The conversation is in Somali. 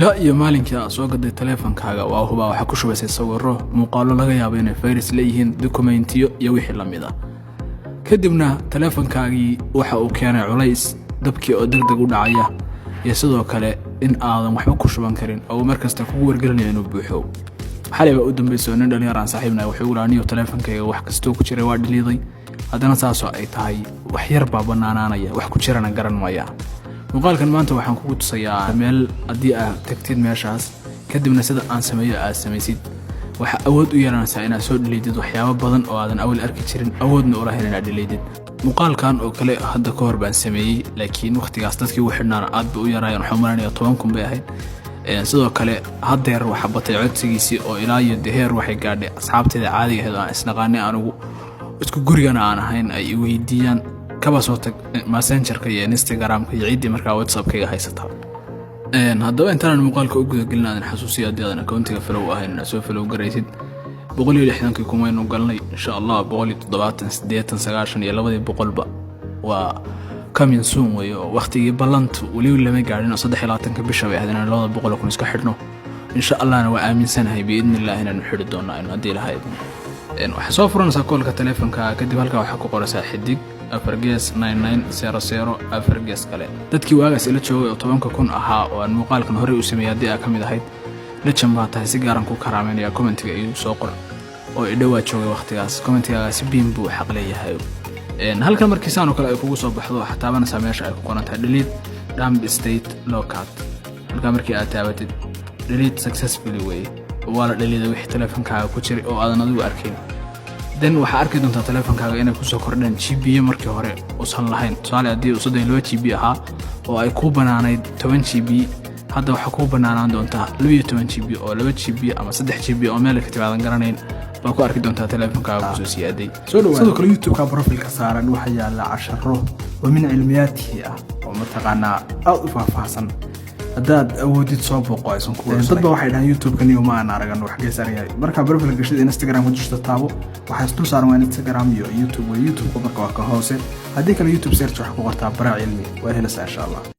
لا iyo maalinka soo gaday taleefankaaga waa huba waxa ku shubaysay sawirro muuqaalo laga yaabo inay virus leeyihiin dokumentiyo iyo wixii la mid ah kadibna taleefankaagii waxa uu keenay culays dabkii oo degdeg u dhacaya iyo sidoo kale in aadan waxba ku shuban karin oo markasta kugu wargelinayo inuu buuxo xalay u dambeysay in dhalinyaro aan saaxiibnahay wuxuu ulaaniyo taleefankayga wax kasto ku jiray waa dhiliiday haddana saasoo ay tahay wax yar baa banaanaanaya wax ku jirana garan maya muuqaalkan maanta waxaan kugu tusayaa meel haddii aad tagtid meeshaas kadibna sida aan sameeyo aad samaysid waxa awood u yeelanaysaa inaad soo dhiliidid waxyaabo badan oo aadan awal arki jirin awoodna u lahayn inaad dhiliidid muuqaalkan oo kale hadda ka hor baan sameeyay laakiin waqtigaas dadkii u xidhnaana aad ba u yarayeen waxaan malaynayaa 10,000 bay ahayd sidoo kale haddeer waxa batay codsigiisii oo ilaa iyo heer waxay gaadhay asxaabteeda caadiga ah oo isnaqaanay anigu isku gurigana aan ahayn ay weydiiyaan kaba soo tag messengerka iyo instagramka iyo ciidii markaa whatsappkayga haysata haddaba intaan muuqaalka u guda gelin aan xasuusiyo haddii aadan accountiga follow ahayn inaad soo follow garaysid 160 kumaynu galnay insha Allah 170 80 iyo 200 waa coming soon way waqtigii ballantu wali lama gaarin 23 bisha bay ahaydeen 200 kun iska xidhno insha Allah waa aaminsanahay biidnillah inaan xidhi doonaa in hadii lahayd waxa soo furanaysaa koolka taleefanka kadib halka waxa ku qoraysaa xidig 4G9900 4G kale dadkii waagaas ila joogay oo 10,000 ahaa oo aan muuqaalkan hore u sameeyay hadii ay kamid ahayd la jambaa tahay si gaaran ku karaameynaya commentiga iyo soo qor oo ay dhawaa joogay waqtigaas commentiga si biin buu xaq leeyahay halkan markii saan oo kale ay kugu soo baxdo xataabana sameesha ay ku qorantahay delete damp state lockout halka markii aad taabatid delete successfully way wala delete wixii taleefankaaga ku jiray oo aadan adigu arkin dan waxa arki doontaa taleefankaaga inay ku soo kordhaan GB markii hore uusan lahayn tusaale hadii uu 32 GB ahaa oo ay ku banaanayd 10 GB hadda waxa ku banaanaan doontaa 12 GB oo 2 GB ama 3 GB oo meel ka tibaadan garanayn baa ku arki doontaa taleefankaaga ku soo siyaaday sidoo kale YouTube-ka profile-ka saaran waxa yaala casharo oo min cilmiyaadkii ah oo mataqaanaa aad u faahfaahsan hadaad awoodid soo booqo aysan ku dad ba waxay dhahan YouTube-ka niyo ma aan aragan wax geesariyay marka profile gashid Instagram ku jirto taabo waxa isku saaran Instagram iyo YouTube marka waa ka hoose hadii kale YouTube search wax ku qortaa bara cilmi waa helaysaa insha Allah